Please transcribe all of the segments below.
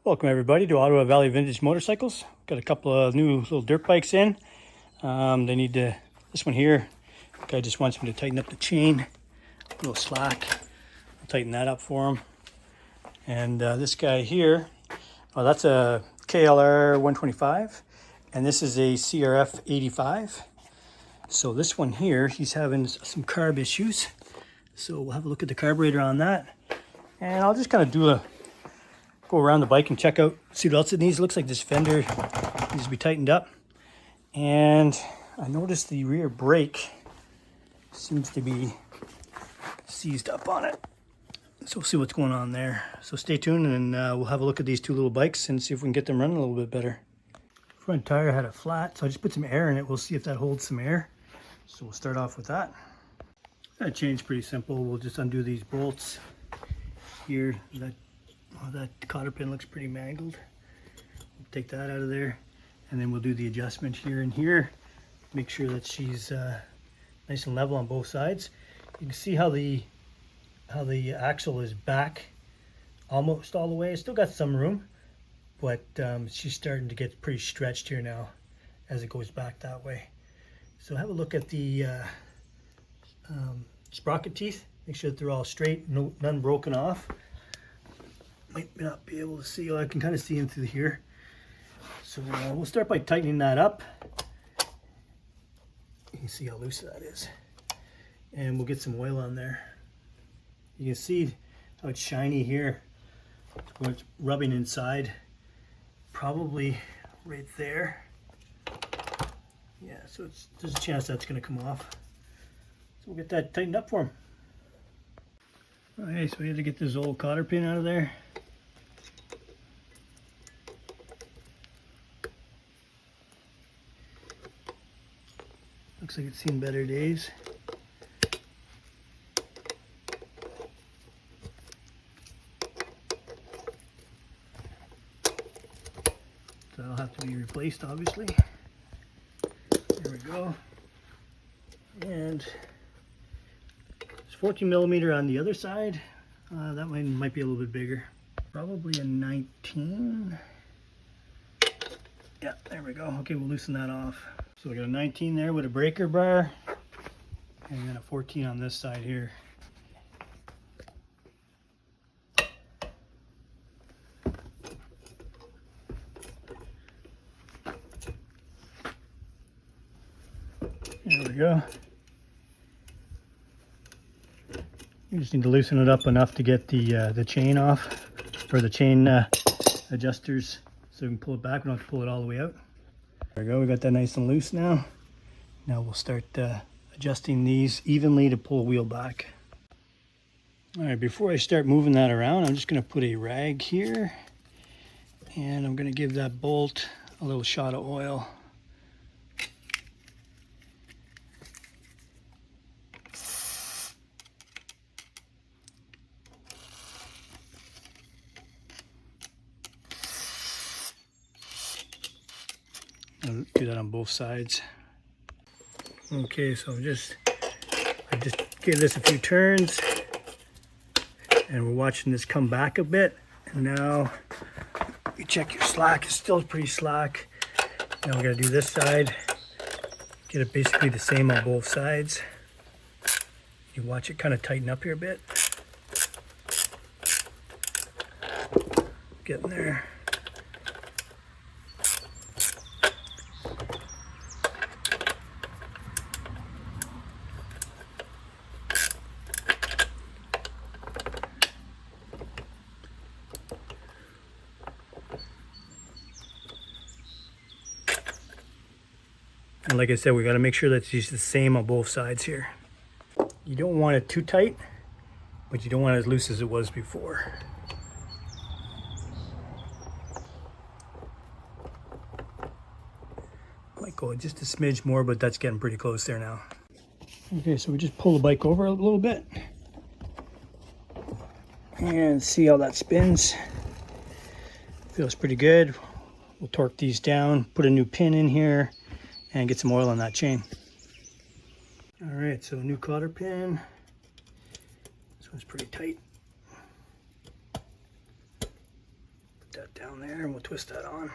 Welcome everybody to Ottawa Valley Vintage Motorcycles. Got a couple of new little dirt bikes in. They need to, this one here, the guy just wants me to tighten up the chain, a little slack. I'll tighten that up for him. And this guy here, that's a KLR125, and this is a CRF85. So this one here, he's having some carb issues. So we'll have a look at the carburetor on that. And I'll just kind of go around the bike and check out, see what else it needs. It looks like this fender needs to be tightened up. And I noticed the rear brake seems to be seized up on it. So we'll see what's going on there. So stay tuned and we'll have a look at these two little bikes and see if we can get them running a little bit better. Front tire had a flat, so I just put some air in it. We'll see if that holds some air. So we'll start off with that. That change pretty simple. We'll just undo these bolts here. That cotter pin looks pretty mangled. We'll take that out of there, and then we'll do the adjustment here and here. Make sure that she's nice and level on both sides. You can see how the axle is back almost all the way. It's still got some room, but she's starting to get pretty stretched here now as it goes back that way. So have a look at the sprocket teeth. Make sure that they're all straight, none broken off. Might not be able to see. I can kind of see into here. So we'll start by tightening that up. You can see how loose that is. And we'll get some oil on there. You can see how it's shiny here when it's rubbing inside. Probably right there. Yeah, so there's a chance that's going to come off. So we'll get that tightened up for him. Alright, so we had to get this old cotter pin out of there. Looks like it's seen better days. So that'll have to be replaced, obviously. There we go. And it's 14 millimeter on the other side. That one might be a little bit bigger. Probably a 19. Yeah, there we go. Okay, we'll loosen that off. So we got a 19 there with a breaker bar, and then a 14 on this side here. There we go. You just need to loosen it up enough to get the chain off, or the chain adjusters, so we can pull it back. We don't have to pull it all the way out. There we go. We got that nice and loose now. Now we'll start adjusting these evenly to pull the wheel back. All right, before I start moving that around, I'm just going to put a rag here, and I'm going to give that bolt a little shot of oil. I'll do that on both sides. Okay, so I just gave this a few turns, and we're watching this come back a bit. And now you check your slack; it's still pretty slack. Now we got to do this side. Get it basically the same on both sides. You watch it kind of tighten up here a bit. Getting there. And like I said, we got to make sure that it's the same on both sides here. You don't want it too tight, but you don't want it as loose as it was before. Might go just a smidge more, but that's getting pretty close there now. Okay, so we just pull the bike over a little bit and see how that spins. Feels pretty good. We'll torque these down, put a new pin in here, and get some oil on that chain. All right, so a new cotter pin. This one's pretty tight. Put that down there and we'll twist that on.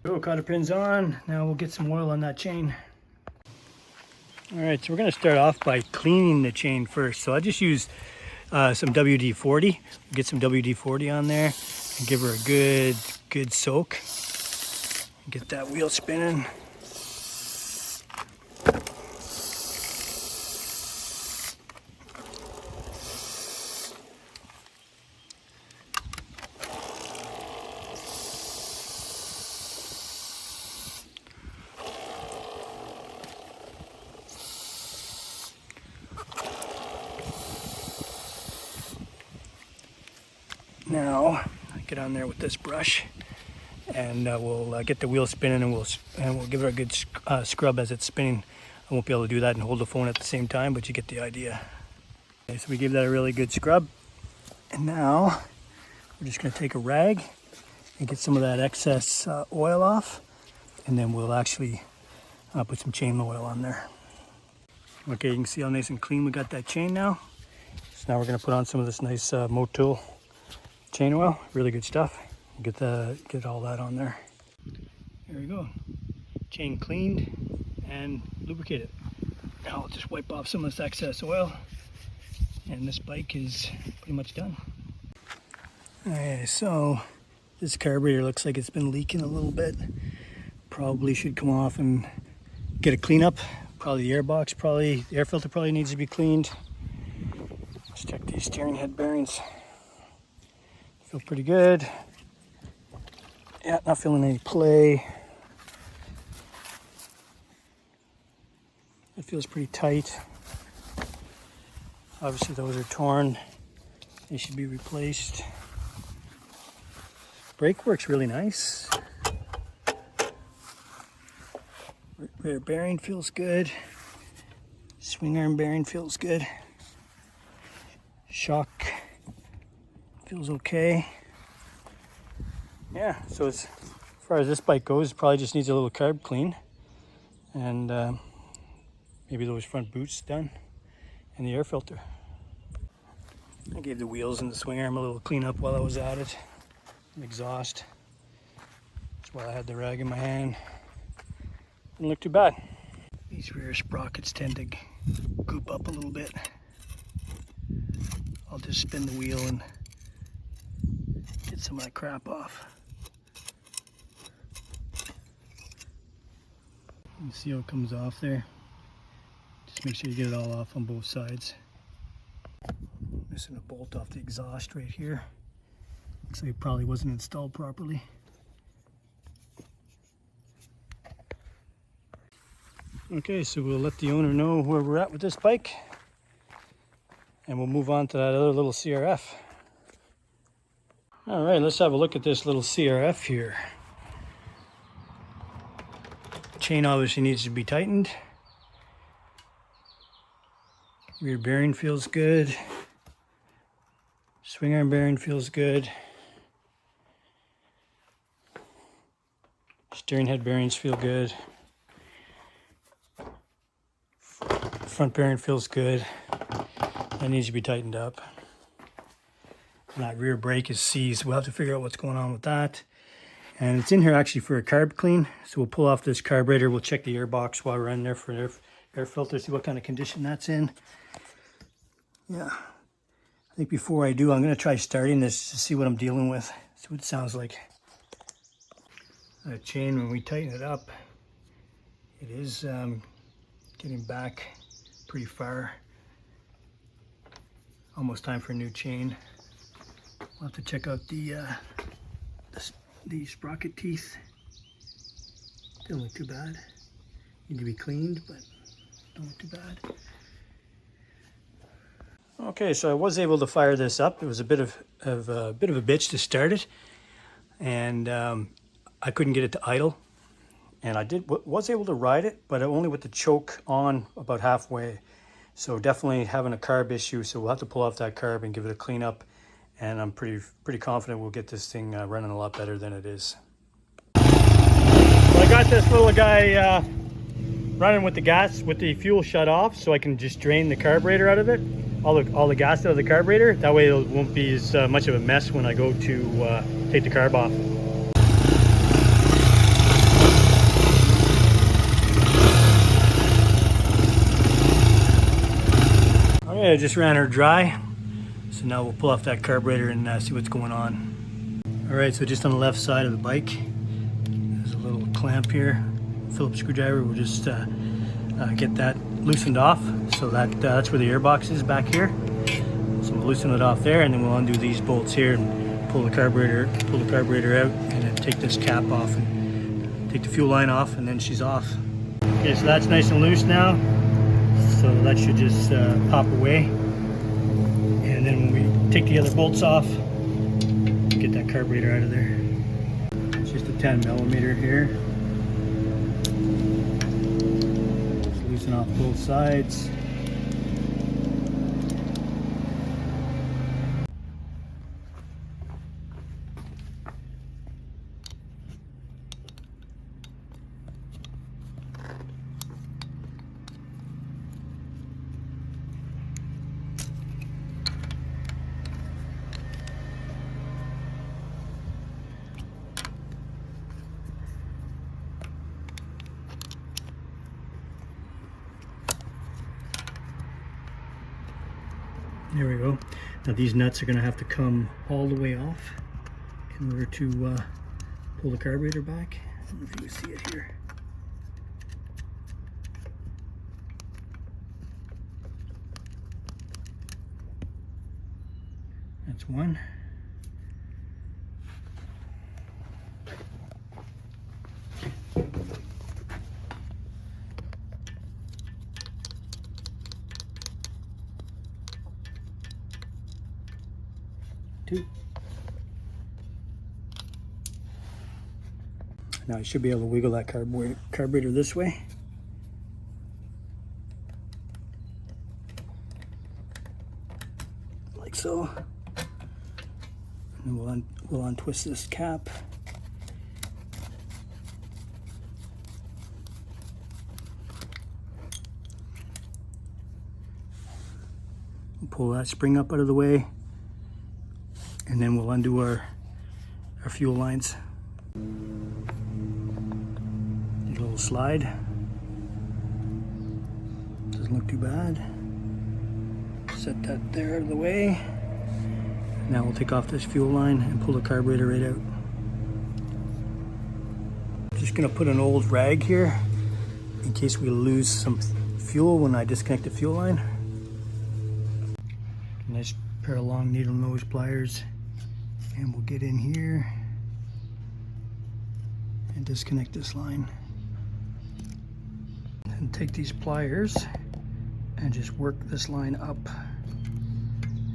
Go, cotter pins on. Now we'll get some oil on that chain. All right, so we're gonna start off by cleaning the chain first. So I just used some WD-40. Get some WD-40 on there and give her a good soak. Get that wheel spinning. Now, get on there with this brush, and we'll get the wheel spinning, and we'll give it a good scrub as it's spinning. I won't be able to do that and hold the phone at the same time, but you get the idea. Okay, so we give that a really good scrub, and now we're just going to take a rag and get some of that excess oil off, and then we'll actually put some chain oil on there. Okay, you can see how nice and clean we got that chain now. So now we're going to put on some of this nice Motul chain oil, really good stuff. Get all that on there. There we go. Chain cleaned and lubricated. Now I'll just wipe off some of this excess oil, and this bike is pretty much done. Okay, so this carburetor looks like it's been leaking a little bit. Probably should come off and get a cleanup. Probably the air box, the air filter probably needs to be cleaned. Let's check these steering head bearings. Feel pretty good. Yeah, not feeling any play. It feels pretty tight. Obviously those are torn. They should be replaced. Brake works really nice. Rear bearing feels good. Swing arm bearing feels good. Shock feels okay. Yeah, so as far as this bike goes, it probably just needs a little carb clean, and maybe those front boots done, and the air filter. I gave the wheels and the swing arm a little cleanup while I was at it. And exhaust. That's why I had the rag in my hand. Didn't look too bad. These rear sprockets tend to goop up a little bit. I'll just spin the wheel and get some of that crap off. You see how it comes off there? Just make sure you get it all off on both sides. Missing a bolt off the exhaust right here. Looks like it probably wasn't installed properly. Okay, so we'll let the owner know where we're at with this bike, and we'll move on to that other little CRF. All right, let's have a look at this little CRF here. Chain obviously needs to be tightened. Rear bearing feels good. Swing arm bearing feels good. Steering head bearings feel good. Front bearing feels good. That needs to be tightened up. And that rear brake is seized. We'll have to figure out what's going on with that. And it's in here actually for a carb clean. So we'll pull off this carburetor. We'll check the air box while we're in there for air filter, see what kind of condition that's in. Yeah. I think before I do, I'm going to try starting this to see what I'm dealing with. See what it sounds like. That chain, when we tighten it up, it is getting back pretty far. Almost time for a new chain. We'll have to check out the sprocket teeth. Don't look too bad. Need to be cleaned, but don't look too bad. Okay, so I was able to fire this up. It was a bit of a bitch to start it, and I couldn't get it to idle. And I was able to ride it, but only with the choke on about halfway. So definitely having a carb issue. So we'll have to pull off that carb and give it a clean up. And I'm pretty confident we'll get this thing running a lot better than it is. Well, I got this little guy running with the gas, with the fuel shut off, so I can just drain the carburetor out of it, all the gas out of the carburetor. That way it won't be as much of a mess when I go to take the carb off. Okay, I just ran her dry, so now we'll pull off that carburetor and see what's going on. All right, so just on the left side of the bike, there's a little clamp here. Phillips screwdriver will just get that loosened off. So that's where the airbox is back here. So we'll loosen it off there, and then we'll undo these bolts here and pull the carburetor out, and then take this cap off and take the fuel line off, and then she's off. Okay, so that's nice and loose now. So that should just pop away. And then when we take the other bolts off, get that carburetor out of there. It's just a 10 millimeter here. Loosen off both sides. There we go. Now these nuts are going to have to come all the way off in order to pull the carburetor back. I don't know if you can see it here. That's one. Two. Now you should be able to wiggle that carburetor this way. Like so. And then we'll untwist this cap. We'll pull that spring up out of the way. And then we'll undo our fuel lines. A little slide. Doesn't look too bad. Set that there out of the way. Now we'll take off this fuel line and pull the carburetor right out. Just gonna put an old rag here in case we lose some fuel when I disconnect the fuel line. Nice pair of long needle nose pliers. And we'll get in here and disconnect this line. And take these pliers and just work this line up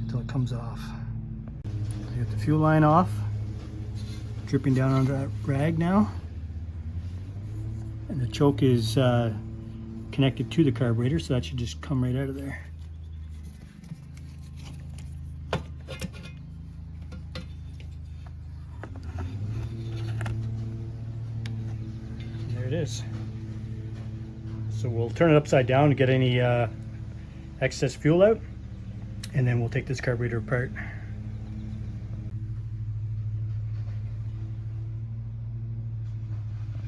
until it comes off. Get the fuel line off, dripping down on that rag now. And the choke is connected to the carburetor, so that should just come right out of there. It is. So we'll turn it upside down to get any excess fuel out, and then we'll take this carburetor apart.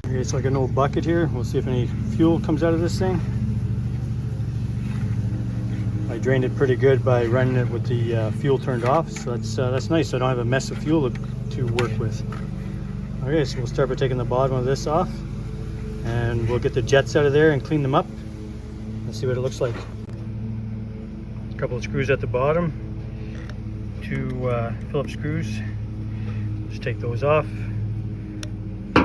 Okay, it's like an old bucket here. We'll see if any fuel comes out of this thing. I drained it pretty good by running it with the fuel turned off, so that's nice. I don't have a mess of fuel to work with. Okay, so we'll start by taking the bottom of this off. And we'll get the jets out of there and clean them up. Let's see what it looks like. A couple of screws at the bottom. Two Phillips screws. Just take those off. There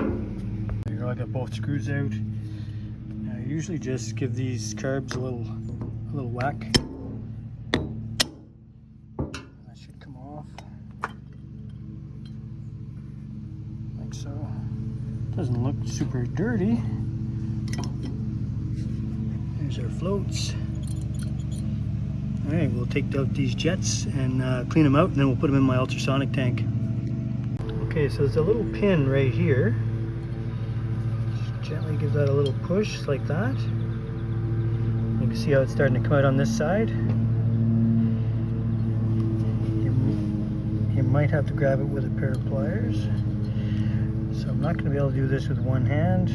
you go, I got both screws out. Now I usually just give these carbs a little whack. come off. Like so. Doesn't look super dirty. There's our floats. All right, we'll take out these jets and clean them out, and then we'll put them in my ultrasonic tank. Okay, so there's a little pin right here. Just gently give that a little push like that. You can see how it's starting to come out on this side. You might have to grab it with a pair of pliers. So I'm not going to be able to do this with one hand.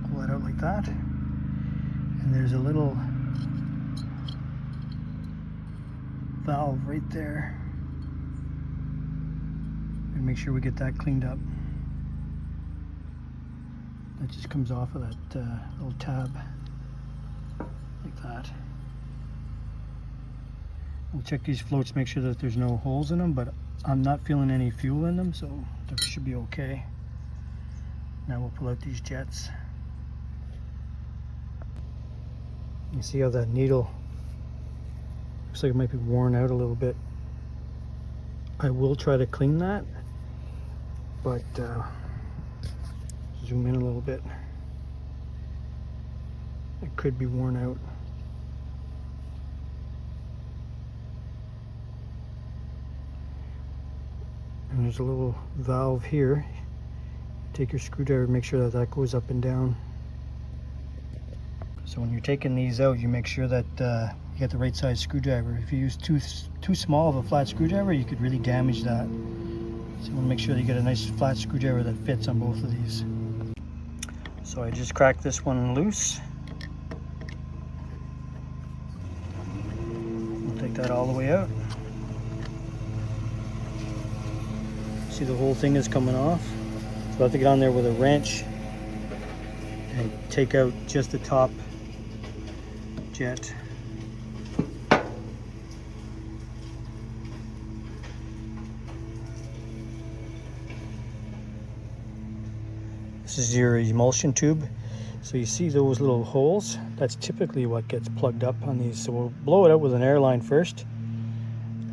Pull that out like that. And there's a little valve right there. And make sure we get that cleaned up. That just comes off of that little tab, like that. We'll check these floats, make sure that there's no holes in them, but I'm not feeling any fuel in them, so that should be okay. Now we'll pull out these jets. You see how that needle looks like it might be worn out a little bit. I will try to clean that, but zoom in a little bit. It could be worn out. And there's a little valve here. Take your screwdriver, make sure that that goes up and down. So when you're taking these out, you make sure that you get the right size screwdriver. If you use too small of a flat screwdriver, you could really damage that. So you want to make sure that you get a nice flat screwdriver that fits on both of these. So I just cracked this one loose. We'll take that all the way out. See, the whole thing is coming off. So I have to get on there with a wrench and take out just the top jet. This is your emulsion tube. So you see those little holes? That's typically what gets plugged up on these. So we'll blow it out with an air line first.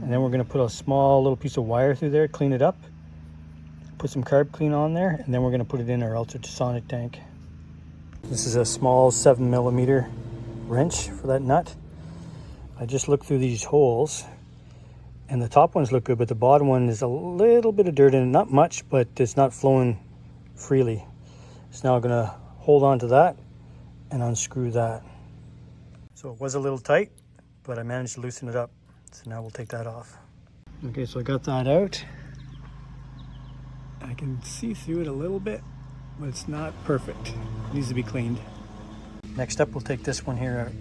And then we're going to put a small little piece of wire through there, clean it up. Put some Carb Clean on there, and then we're going to put it in our ultrasonic tank. This is a small 7mm wrench for that nut. I just looked through these holes, and the top ones look good, but the bottom one is a little bit of dirt in it. Not much, but it's not flowing freely. So now I'm going to hold on to that and unscrew that. So it was a little tight, but I managed to loosen it up. So now we'll take that off. Okay, so I got that out. I can see through it a little bit, but it's not perfect. It needs to be cleaned. Next up, we'll take this one here out.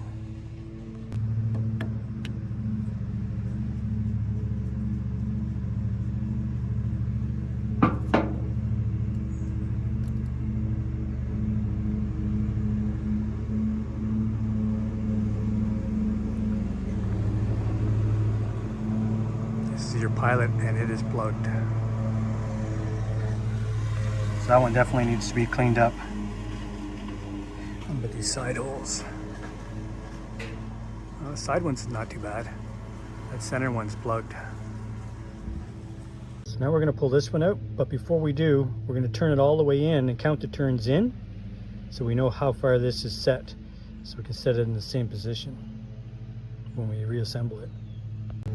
This is your pilot, and it is plugged. So that one definitely needs to be cleaned up. But these side holes. Well, the side one's not too bad. That center one's plugged. So now we're going to pull this one out, but before we do, we're going to turn it all the way in and count the turns in, so we know how far this is set, so we can set it in the same position when we reassemble it.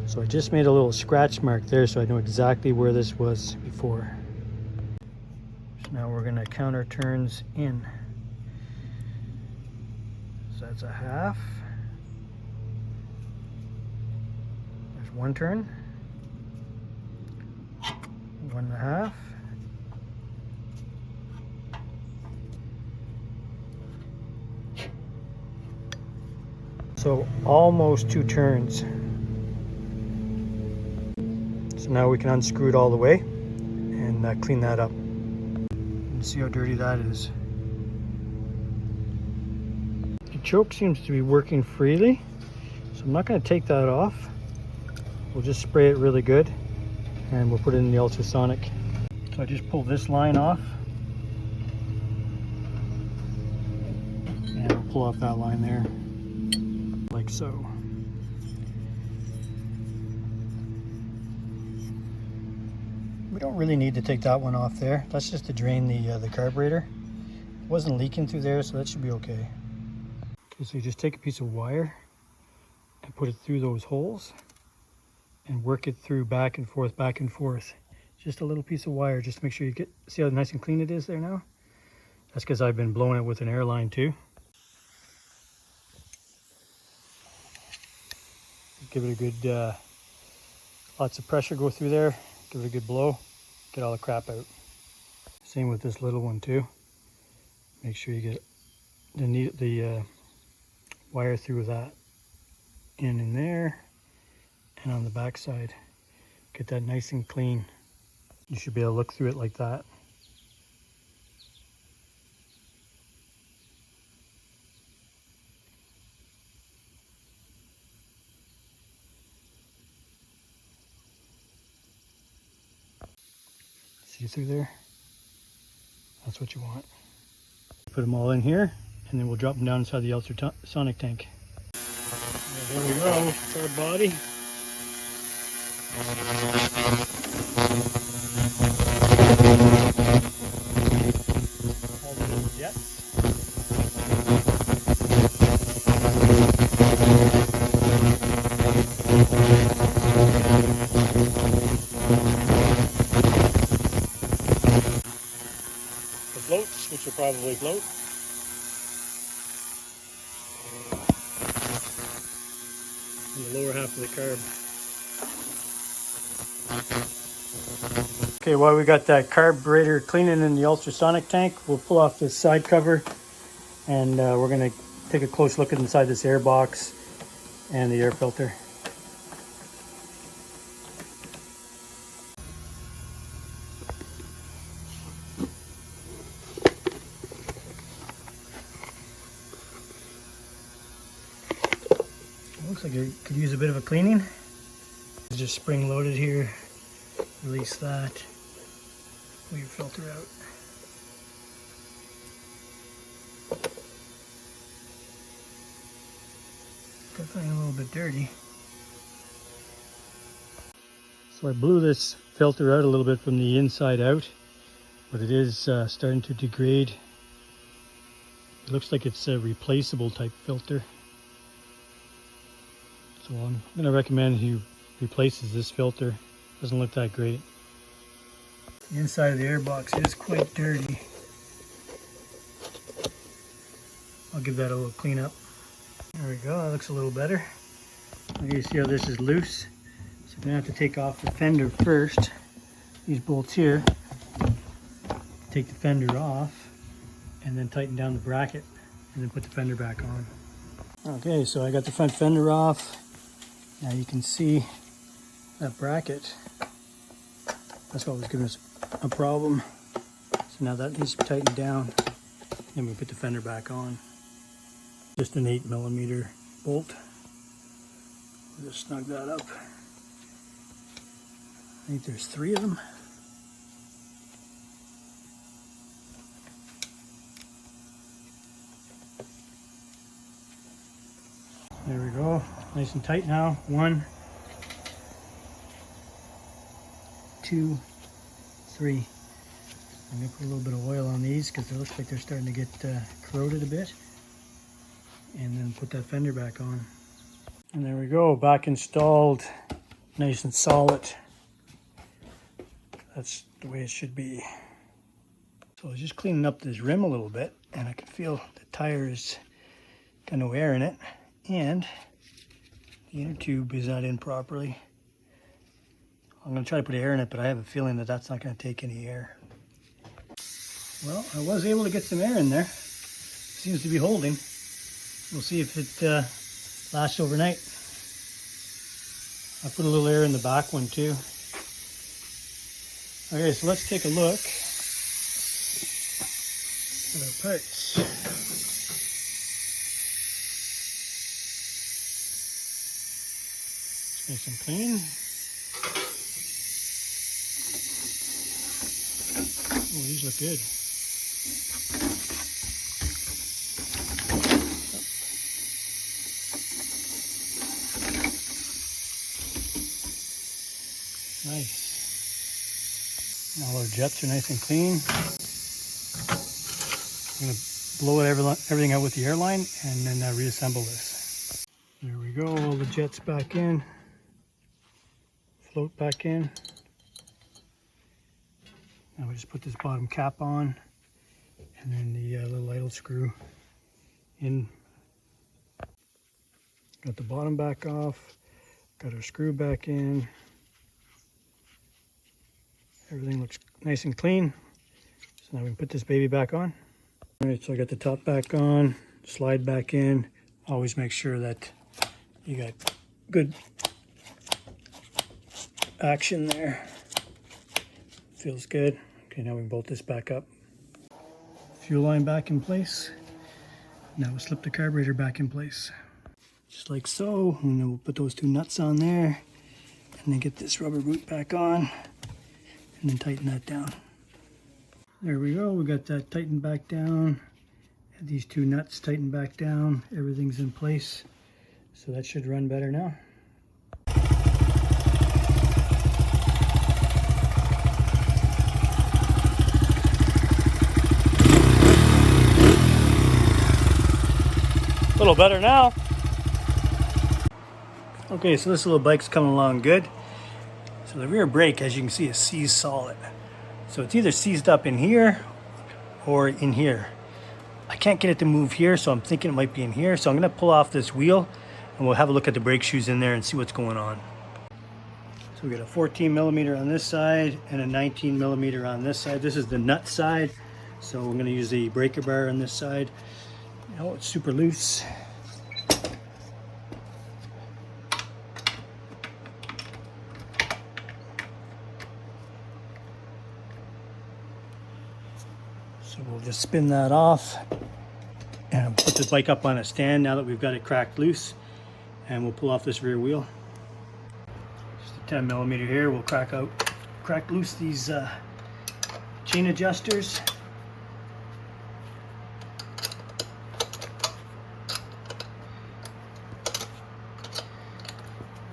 So I just made a little scratch mark there, so I know exactly where this was before. So now we're going to count our turns in. So that's a half. There's one turn. 1.5. So almost 2 turns. So now we can unscrew it all the way and clean that up. And see how dirty that is. The choke seems to be working freely, so I'm not going to take that off. We'll just spray it really good and we'll put it in the ultrasonic. So I just pull this line off and I'll pull off that line there, like so. We don't really need to take that one off there. That's just to drain the carburetor. It wasn't leaking through there, so that should be okay. Okay, so you just take a piece of wire and put it through those holes and work it through back and forth, back and forth. Just a little piece of wire, just to make sure you see how nice and clean it is there now? That's because I've been blowing it with an air line too. Give it a good, lots of pressure go through there. Give it a good blow, get all the crap out. Same with this little one too. Make sure you get the wire through that in there and on the back side. Get that nice and clean. You should be able to look through it like that. See through there? That's what you want. Put them all in here and then we'll drop them down inside the ultrasonic tank. There we go, our body. All the little jets. The floats, which will probably float. And the lower half of the carb. Okay, while we got that carburetor cleaning in the ultrasonic tank, we'll pull off this side cover and we're going to take a close look inside this air box and the air filter. Looks like it could use a bit of a cleaning. Just spring loaded here. Release that. Pull your filter out. Definitely a little bit dirty. So I blew this filter out a little bit from the inside out, but it is starting to degrade. It looks like it's a replaceable type filter. So I'm going to recommend he replaces this filter. Doesn't look that great. The inside of the airbox is quite dirty. I'll give that a little clean up. There we go, that looks a little better. Now you see how this is loose. So I'm going to have to take off the fender first. These bolts here. Take the fender off and then tighten down the bracket and then put the fender back on. Okay, so I got the front fender off. Now you can see that bracket. That's what was giving us a problem. So now that needs to be tightened down. Then we put the fender back on. Just an 8mm bolt. We'll just snug that up. I think there's 3 of them. There we go. Nice and tight now. 1, 2, 3. I'm going to put a little bit of oil on these because it looks like they're starting to get corroded a bit. And then put that fender back on. And there we go, back installed, nice and solid. That's the way it should be. So I was just cleaning up this rim a little bit and I could feel the tire is got no air in it and the inner tube is not in properly. I'm going to try to put air in it, but I have a feeling that that's not going to take any air. Well, I was able to get some air in there. Seems to be holding. We'll see if it lasts overnight. I put a little air in the back one too. Okay, so let's take a look at our parts. Nice and clean. these look good. Nice. All our jets are nice and clean. I'm going to blow everything out with the airline and then reassemble this. There we go, all the jets back in. Float back in. Now we just put this bottom cap on and then the little idle screw in. Got the bottom back off, got our screw back in. Everything looks nice and clean. So now we can put this baby back on. All right, so I got the top back on, slide back in. Always make sure that you got good action there. Feels good. Okay, now we can bolt this back up. Fuel line back in place. Now we'll slip the carburetor back in place. Just like so, and then we'll put those two nuts on there and then get this rubber boot back on and then tighten that down. There we go, we got that tightened back down. These two nuts tightened back down. Everything's in place. So that should run better now. A little better now. Okay, so this little bike's coming along good. So the rear brake, as you can see, is seized solid. So it's either seized up in here or in here. I can't get it to move here, so I'm thinking it might be in here. So I'm gonna pull off this wheel and we'll have a look at the brake shoes in there and see what's going on. So we got a 14 millimeter on this side and a 19 millimeter on this side. This is the nut side. So we're gonna use the breaker bar on this side. Oh, it's super loose. So we'll just spin that off and put the bike up on a stand now that we've got it cracked loose, and we'll pull off this rear wheel. Just a 10 millimeter here. We'll crack loose these chain adjusters.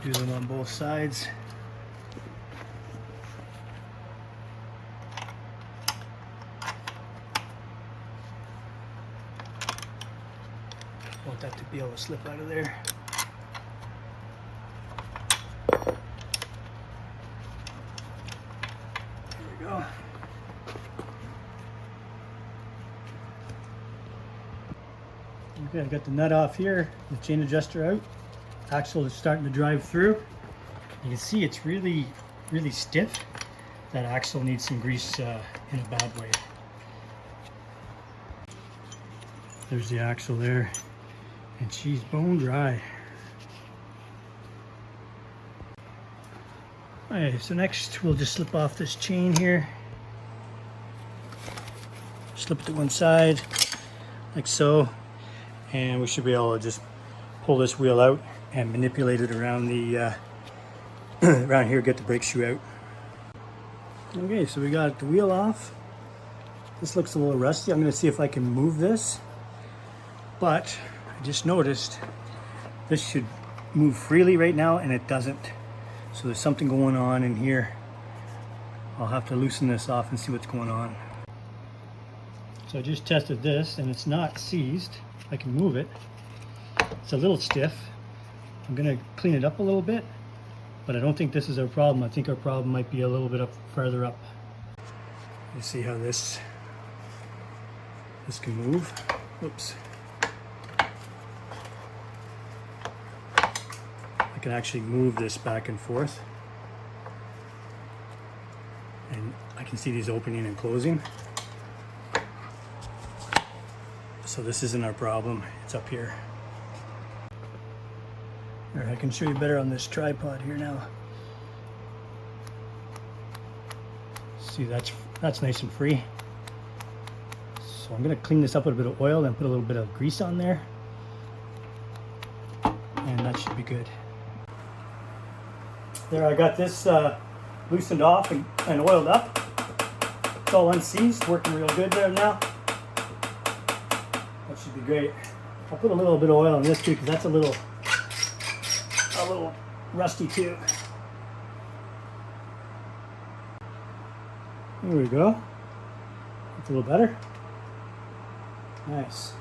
Do them on both sides. Want that to be able to slip out of there. There we go. Okay, I got the nut off here, the chain adjuster out. Axle is starting to drive through. You can see it's really stiff. That axle needs some grease in a bad way. There's the axle there, and she's bone dry. Alright, so next we'll just slip off this chain here. Slip it to one side, like so, and we should be able to just pull this wheel out and manipulate it around the around here, get the brake shoe out. Okay, so we got the wheel off. This looks a little rusty. I'm going to see if I can move this, but I just noticed this should move freely right now and it doesn't. So there's something going on in here. I'll have to loosen this off and see what's going on. So I just tested this and it's not seized. I can move it. It's a little stiff. I'm gonna clean it up a little bit, but I don't think this is our problem. I think our problem might be a little bit farther up. You see how this can move. Oops. I can actually move this back and forth, and I can see these opening and closing. So this isn't our problem, it's up here. All right, I can show you better on this tripod here now. See, that's nice and free. So I'm gonna clean this up with a bit of oil and put a little bit of grease on there, and that should be good. There, I got this loosened off and oiled up. It's all unseized, working real good there now. That should be great. I'll put a little bit of oil on this too, because that's a little rusty too. There we go. That's a little better. Nice.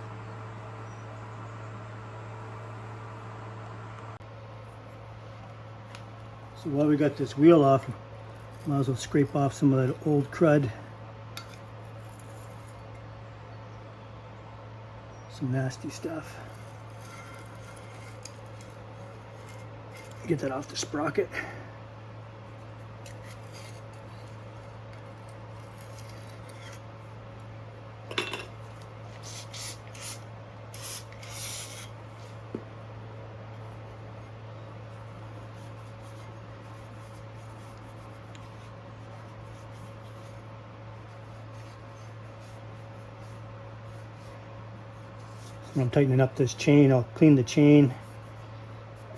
So while we got this wheel off, might as well scrape off some of that old crud. Some nasty stuff. Get that off the sprocket. When I'm tightening up this chain, I'll clean the chain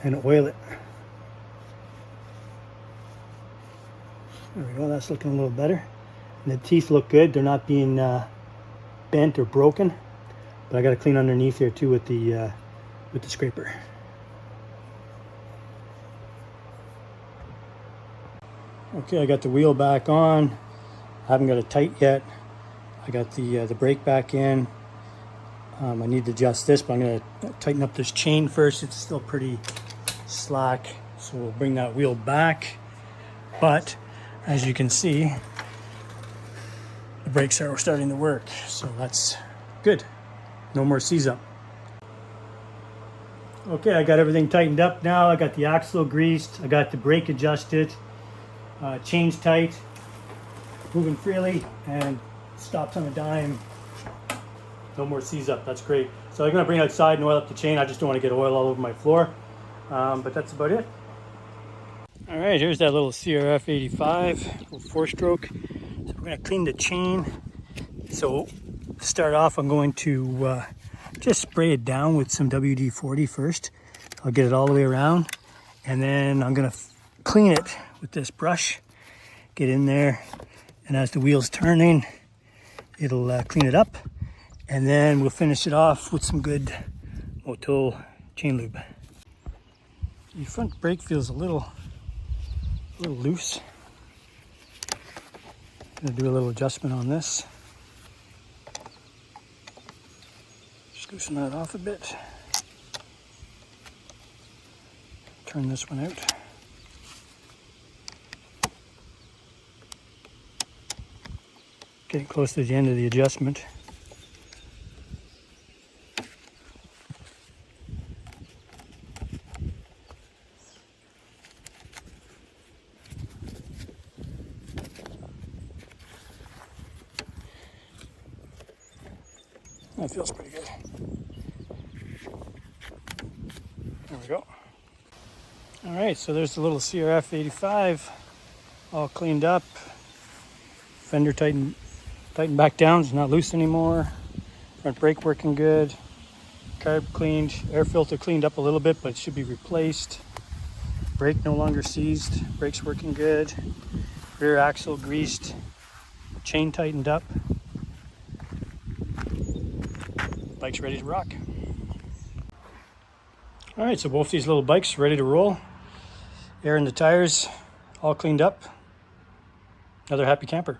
and oil it. There we go, that's looking a little better. And the teeth look good, they're not being bent or broken. But I got to clean underneath here too with the scraper. Okay, I got the wheel back on. I haven't got it tight yet. I got the brake back in. I need to adjust this, but I'm going to tighten up this chain first. It's still pretty slack, so we'll bring that wheel back. But as you can see, the brakes are starting to work, so that's good. No more seize up. Okay, I got everything tightened up now. I got the axle greased. I got the brake adjusted, chains tight, moving freely, and stops on a dime. No more seize up, that's great. So I'm gonna bring it outside and oil up the chain. I just don't want to get oil all over my floor, but that's about it. All right, here's that little CRF85, little 4-stroke. So we're gonna clean the chain. So to start off, I'm going to just spray it down with some WD-40 first. I'll get it all the way around, and then I'm gonna clean it with this brush. Get in there, and as the wheel's turning, it'll clean it up. And then we'll finish it off with some good Motul chain lube. The front brake feels a little loose. Gonna do a little adjustment on this. Just loosen that off a bit. Turn this one out. Getting close to the end of the adjustment. That feels pretty good. There we go. All right, so there's the little CRF85 all cleaned up. Fender tightened back down, it's not loose anymore. Front brake working good. Carb cleaned, air filter cleaned up a little bit, but it should be replaced. Brake no longer seized, brakes working good. Rear axle greased, chain tightened up. Bike's ready to rock. All right, so both these little bikes ready to roll. Air in the tires, all cleaned up. Another happy camper.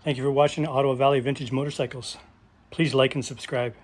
Thank you for watching Ottawa Valley Vintage Motorcycles. Please like and subscribe.